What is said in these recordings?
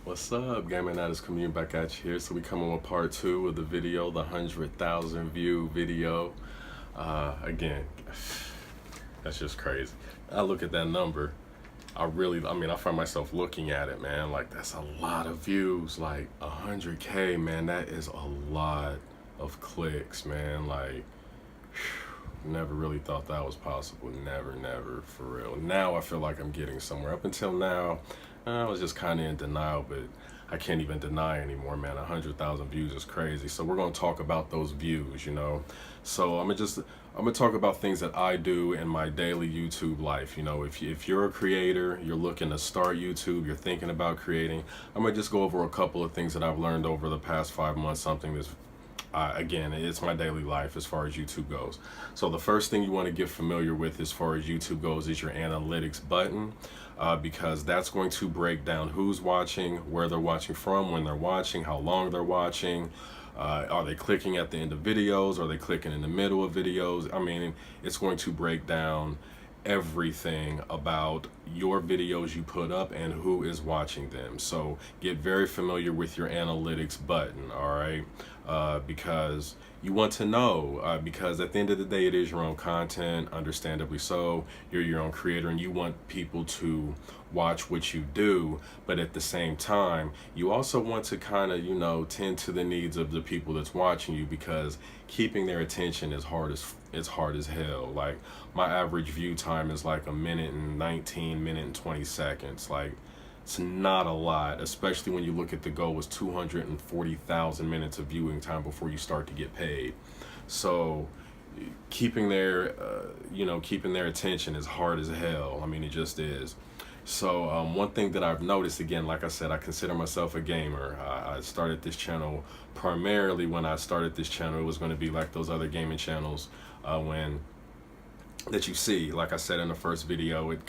What's up, Gaming Night is coming back at you here. So we coming with part two of the video, the 100,000 view video. Again, that's just crazy. I look at that number. I find myself looking at it, man. Like, that's a lot of views. Like 100K, man. That is a lot of clicks, man. Like, never really thought that was possible. Never, for real. Now I feel like I'm getting somewhere. Up until now, I was just kind of in denial, but I can't even deny anymore, man. 100,000 views is crazy. So we're gonna talk about those views, you know. So I'm gonna talk about things that I do in my daily YouTube life. You know, if you're a creator, you're looking to start YouTube, you're thinking about creating, I'm gonna just go over a couple of things that I've learned over the past 5 months. Something that's again, it's my daily life as far as YouTube goes. So the first thing you want to get familiar with as far as YouTube goes is your analytics button, because that's going to break down who's watching, where they're watching from, when they're watching, how long they're watching. Are they clicking at the end of videos? Are they clicking in the middle of videos? I mean, it's going to break down everything about your videos you put up and who is watching them. So get very familiar with your analytics button, all right? Because you want to know, because at the end of the day, it is your own content, understandably so. You're your own creator and you want people to watch what you do, but at the same time, you also want to kind of, you know, tend to the needs of the people that's watching you, because keeping their attention is hard as hell. Like, my average view time is like 1:19, 1:20 seconds. Like, it's not a lot, especially when you look at the goal was 240,000 minutes of viewing time before you start to get paid. So keeping their keeping their attention is hard as hell. I mean, it just is. So one thing that I've noticed, again, like I said, I consider myself a gamer. I started this channel primarily. When I started this channel, it was going to be like those other gaming channels that you see. Like I said in the first video, it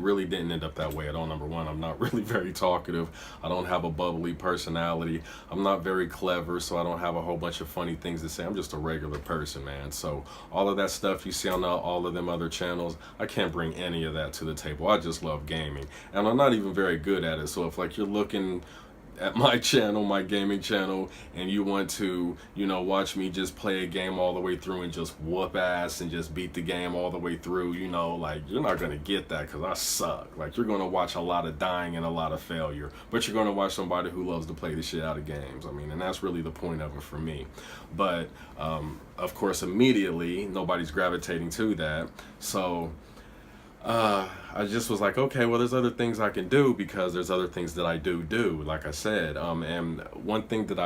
really didn't end up that way at all. Number one, I'm not really very talkative. I don't have a bubbly personality. I'm not very clever, so I don't have a whole bunch of funny things to say. I'm just a regular person, man. So all of that stuff you see on all of them other channels, I can't bring any of that to the table. I just love gaming, and I'm not even very good at it. So if like you're looking at my channel, my gaming channel, and you want to, you know, watch me just play a game all the way through and just whoop ass and just beat the game all the way through, you know, like, you're not gonna get that, because I suck. Like, you're gonna watch a lot of dying and a lot of failure, but you're gonna watch somebody who loves to play the shit out of games. I mean, and that's really the point of it for me. But of course, immediately nobody's gravitating to that. So I just was like, okay, well, there's other things I can do, because there's other things that I do, like I said. And one thing that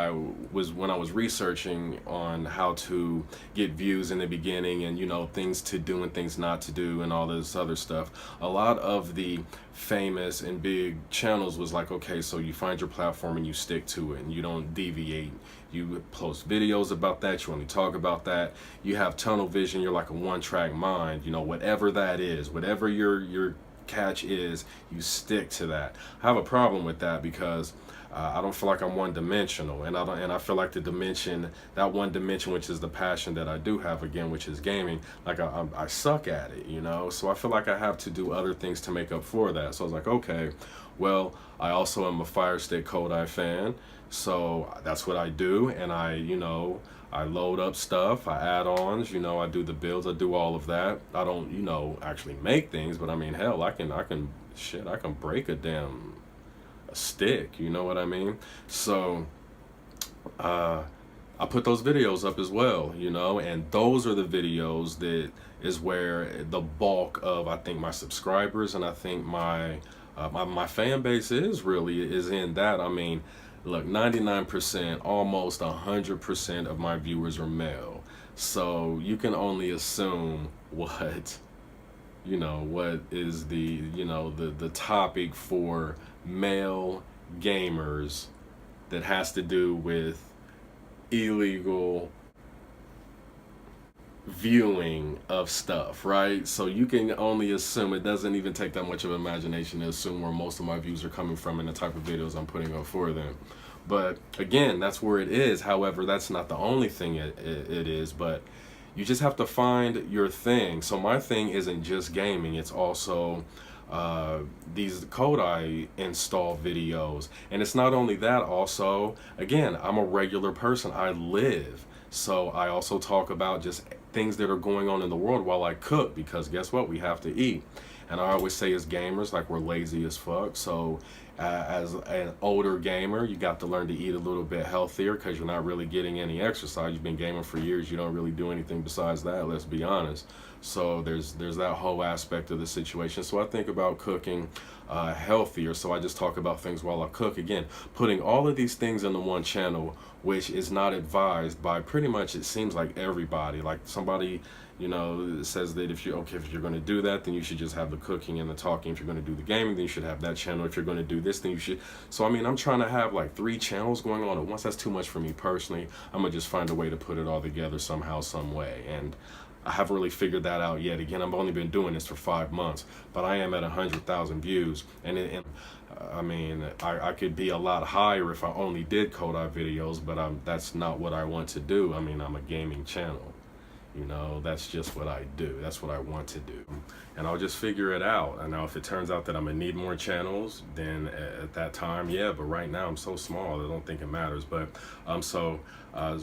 when I was researching on how to get views in the beginning, and, you know, things to do and things not to do and all this other stuff, a lot of the famous and big channels was like, okay, so you find your platform and you stick to it and you don't deviate. You post videos about that, you only talk about that. You have tunnel vision, you're like a one-track mind, you know, whatever that is, whatever your catch is, you stick to that. I have a problem with that, because I don't feel like I'm one-dimensional, and I feel like that one dimension, which is the passion that I do have, again, which is gaming, like I suck at it, you know. So I feel like I have to do other things to make up for that. So I was like, okay, well, I also am a Fire Stick Kodai fan, so that's what I do. And I load up stuff, I add-ons, you know, I do the builds, I do all of that. I don't, you know, actually make things, but I mean, hell, I can break a stick, you know what I mean? So I put those videos up as well, you know, and those are the videos that is where the bulk of, I think, my subscribers, and I think my fan base is in that. I mean, look, 99%, almost 100% of my viewers are male. So you can only assume what is the topic for male gamers that has to do with illegal viewing of stuff, right? So you can only assume. It doesn't even take that much of imagination to assume where most of my views are coming from and the type of videos I'm putting up for them. But again, that's where it is. However, that's not the only thing it is, but you just have to find your thing. So my thing isn't just gaming, it's also these Kodai install videos. And it's not only that, also, again, I'm a regular person. I live. So I also talk about just things that are going on in the world while I cook, because guess what? We have to eat. And I always say, as gamers, like, we're lazy as fuck. So as an older gamer, you got to learn to eat a little bit healthier, because you're not really getting any exercise. You've been gaming for years. You don't really do anything besides that, let's be honest. So there's that whole aspect of the situation. So I think about cooking healthier. So I just talk about things while I cook. Again, putting all of these things into one channel, which is not advised by pretty much, it seems like, everybody. Like, somebody, you know, says that if you're going to do that, then you should just have the cooking and the talking. If you're going to do the gaming, then you should have that channel. If you're going to do this, then you should. So I mean, I'm trying to have like 3 channels going on at once. That's too much for me personally. I'm gonna just find a way to put it all together somehow, some way. And I haven't really figured that out yet. Again, I've only been doing this for 5 months, but I am at 100,000 views, and I mean, I could be a lot higher if I only did Kodai videos, but that's not what I want to do. I mean, I'm a gaming channel. You know, that's just what I do. That's what I want to do. And I'll just figure it out. And now if it turns out that I'm gonna need more channels, then at that time, yeah, but right now I'm so small, I don't think it matters. But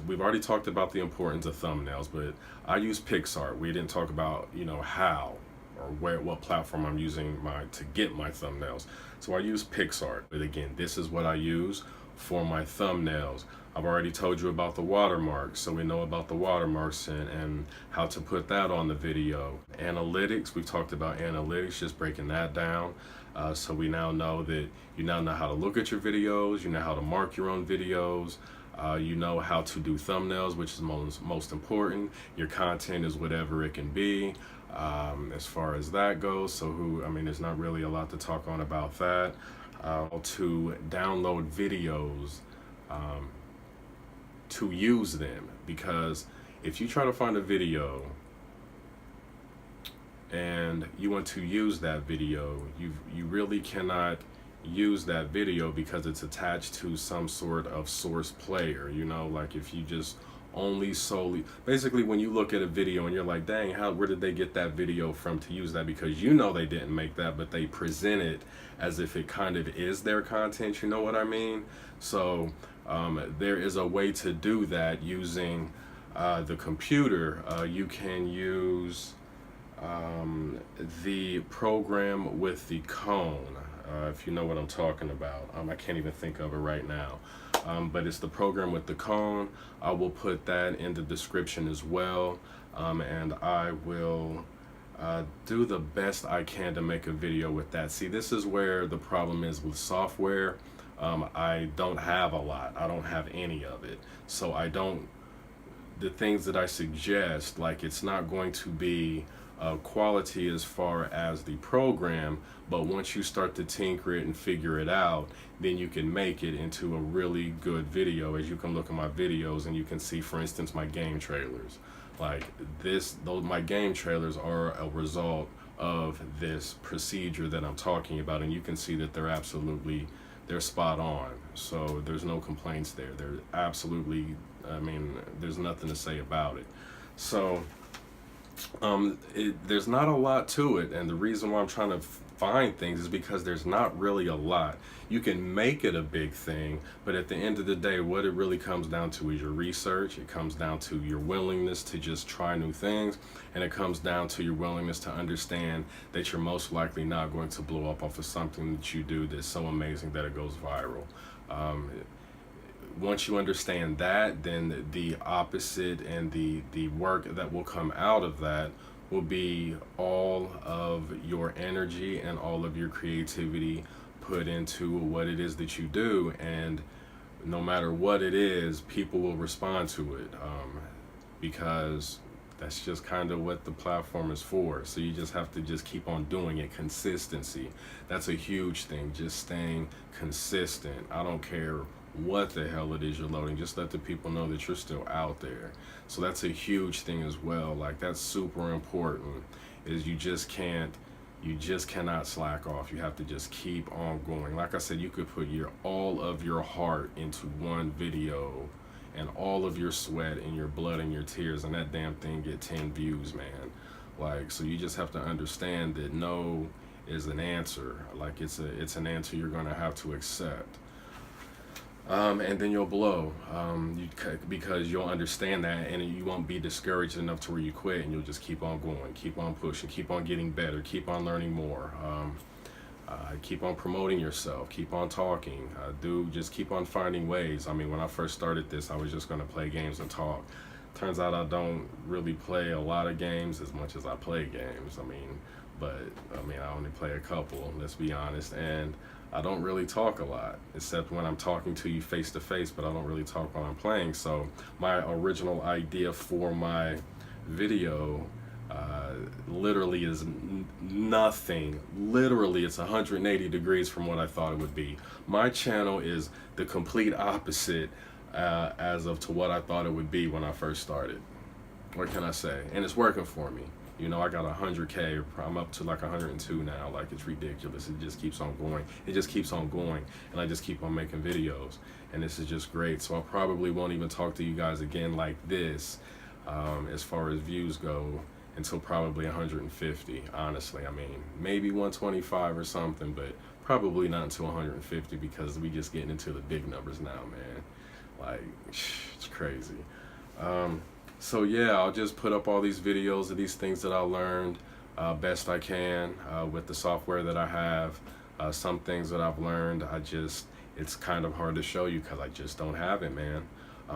we've already talked about the importance of thumbnails, but I use PixArt. We didn't talk about, you know, how or what platform I'm using to get my thumbnails. So I use PixArt. But again, this is what I use for my thumbnails. I've already told you about the watermarks, so we know about the watermarks and how to put that on the video. Analytics, we've talked about analytics, just breaking that down. So we now know that you now know how to look at your videos, you know how to mark your own videos, you know how to do thumbnails, which is most important. Your content is whatever it can be, as far as that goes. So I mean, there's not really a lot to talk on about that. To download videos, to use them, because if you try to find a video and you want to use that video, you really cannot use that video because it's attached to some sort of source player. You know, like if you just only solely, basically when you look at a video and you're like, dang, where did they get that video from to use that? Because you know they didn't make that, but they present it as if it kind of is their content, you know what I mean? So there is a way to do that using the computer. You can use the program with the cone, if you know what I'm talking about. I can't even think of it right now. But it's the program with the cone. I will put that in the description as well. And I will do the best I can to make a video with that. See, this is where the problem is with software. I don't have a lot. I don't have any of it. So the things that I suggest, like, it's not going to be quality as far as the program, but once you start to tinker it and figure it out, then you can make it into a really good video. As you can look at my videos and you can see, for instance, my game trailers. Like my game trailers are a result of this procedure that I'm talking about, and you can see that they're spot on. So there's no complaints there. They're absolutely, I mean, there's nothing to say about it. So there's not a lot to it, and the reason why I'm trying to find things is because there's not really a lot. You can make it a big thing, but at the end of the day, what it really comes down to is your research. It comes down to your willingness to just try new things, and it comes down to your willingness to understand that you're most likely not going to blow up off of something that you do that's so amazing that it goes viral. Once you understand that, then the opposite and the work that will come out of that will be all of your energy and all of your creativity put into what it is that you do. And no matter what it is, people will respond to it, because that's just kind of what the platform is for. So you just have to just keep on doing it. Consistency, that's a huge thing. Just staying consistent. I don't care what the hell it is you're loading, just let the people know that you're still out there. So that's a huge thing as well. Like, that's super important, is you just cannot slack off. You have to just keep on going. Like I said, you could put all of your heart into one video and all of your sweat and your blood and your tears, and that damn thing get 10 views, man. Like, so you just have to understand that is an answer. Like it's an answer you're gonna have to accept. And then you'll blow, because you'll understand that, and you won't be discouraged enough to where you quit, and you'll just keep on going, keep on pushing, keep on getting better, keep on learning more. Keep on promoting yourself, keep on talking, just keep on finding ways. I mean, when I first started this, I was just going to play games and talk. Turns out I don't really play a lot of games as much as I play games. I only play a couple, let's be honest, and I don't really talk a lot, except when I'm talking to you face to face, but I don't really talk when I'm playing. So my original idea for my video literally is nothing. Literally, it's 180 degrees from what I thought it would be. My channel is the complete opposite as of to what I thought it would be when I first started. What can I say? And it's working for me. You know, I got 100K, I'm up to like 102 now. Like, it's ridiculous. It just keeps on going. It just keeps on going. And I just keep on making videos. And this is just great. So I probably won't even talk to you guys again like this, as far as views go, until probably 150, honestly. I mean, maybe 125 or something, but probably not until 150, because we just getting into the big numbers now, man. Like, it's crazy. So yeah, I'll just put up all these videos of these things that I learned best I can with the software that I have. Some things that I've learned, it's kind of hard to show you because I just don't have it, man.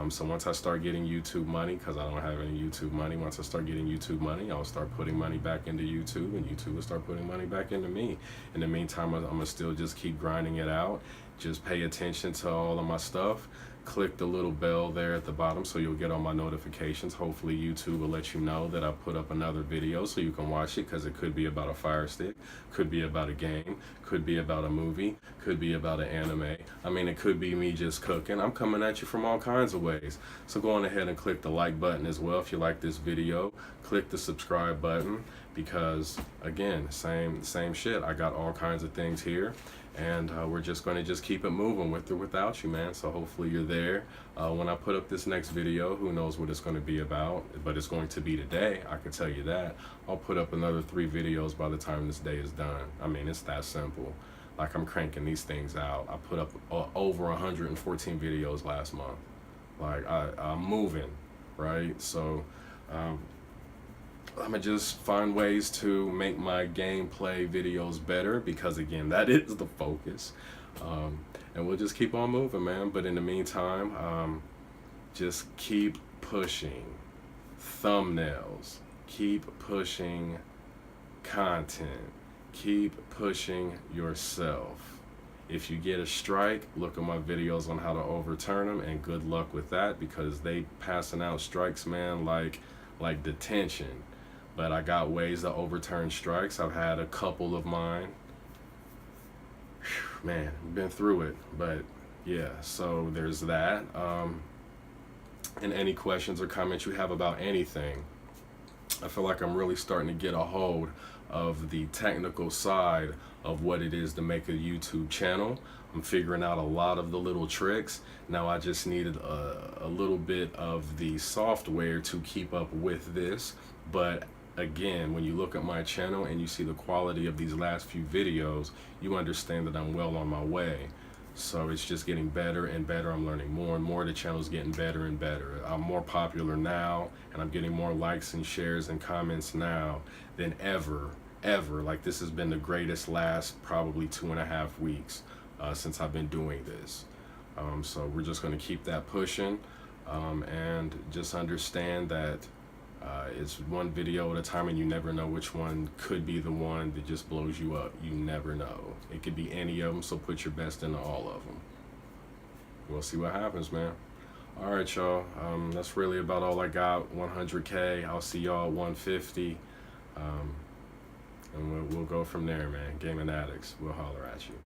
So once I start getting YouTube money, because I don't have any YouTube money, once I start getting YouTube money, I'll start putting money back into YouTube, and YouTube will start putting money back into me. In the meantime, I'm going to still just keep grinding it out. Just pay attention to all of my stuff. Click the little bell there at the bottom so you'll get all my notifications. Hopefully YouTube will let you know that I put up another video so you can watch it, because it could be about a Fire Stick, could be about a game, could be about a movie, could be about an anime. I mean, it could be me just cooking. I'm coming at you from all kinds of ways. So go on ahead and click the like button as well if you like this video. Click the subscribe button, because again, same shit. I got all kinds of things here, and we're just going to just keep it moving with or without you, man. So hopefully you're there when I put up this next video. Who knows what it's going to be about, but it's going to be today, I can tell you that. I'll put up another 3 videos by the time this day is done. I mean, it's that simple. Like, I'm cranking these things out. I put up over 114 videos last month. Like, I'm moving, right? So I'm gonna just find ways to make my gameplay videos better, because again, that is the focus. And we'll just keep on moving, man. But in the meantime, just keep pushing thumbnails, keep pushing content, keep pushing yourself. If you get a strike, look at my videos on how to overturn them, and good luck with that, because they passing out strikes, man, like detention. But I got ways to overturn strikes. I've had a couple of mine. Whew, man, been through it. But yeah, so there's that. And any questions or comments you have about anything, I feel like I'm really starting to get a hold of the technical side of what it is to make a YouTube channel. I'm figuring out a lot of the little tricks. Now I just needed a little bit of the software to keep up with this. But again, when you look at my channel and you see the quality of these last few videos, you understand that I'm well on my way. So it's just getting better and better. I'm learning more and more. The channel's getting better and better. I'm more popular now, and I'm getting more likes and shares and comments now than ever. Like, this has been the greatest last probably 2.5 weeks since I've been doing this. So we're just going to keep that pushing, and just understand that it's one video at a time, and you never know which one could be the one that just blows you up. You never know. It could be any of them, so put your best into all of them. We'll see what happens, man. All right, y'all. That's really about all I got. 100K. I'll see y'all at 150. And we'll go from there, man. Gaming Addicts. We'll holler at you.